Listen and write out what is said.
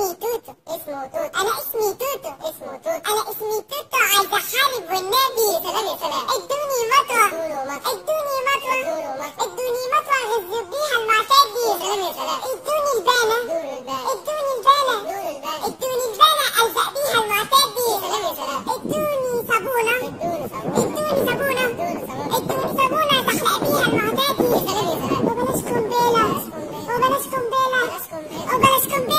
اسمي توتو. اسمه توتو. انا اسمي توتو. اسمه توتو. انا اسمي توتو، عايز احارب والنبي. يا سلام يا سلام. ادوني مطوه. ادوني مطوه. ادوني مطوه اغذب بيها المعتدي. يا سلام يا سلام. ادوني البانه. ادوني البانه. ادوني البانه الزق بيها المعتدي. يا سلام يا سلام. ادوني صابونه. ادوني صابونه. ادوني صابونه تحلق بيها المعتدي. يا سلام يا سلام. وبلاش قنبله. وبلاش قنبله. وبلاش قنبله.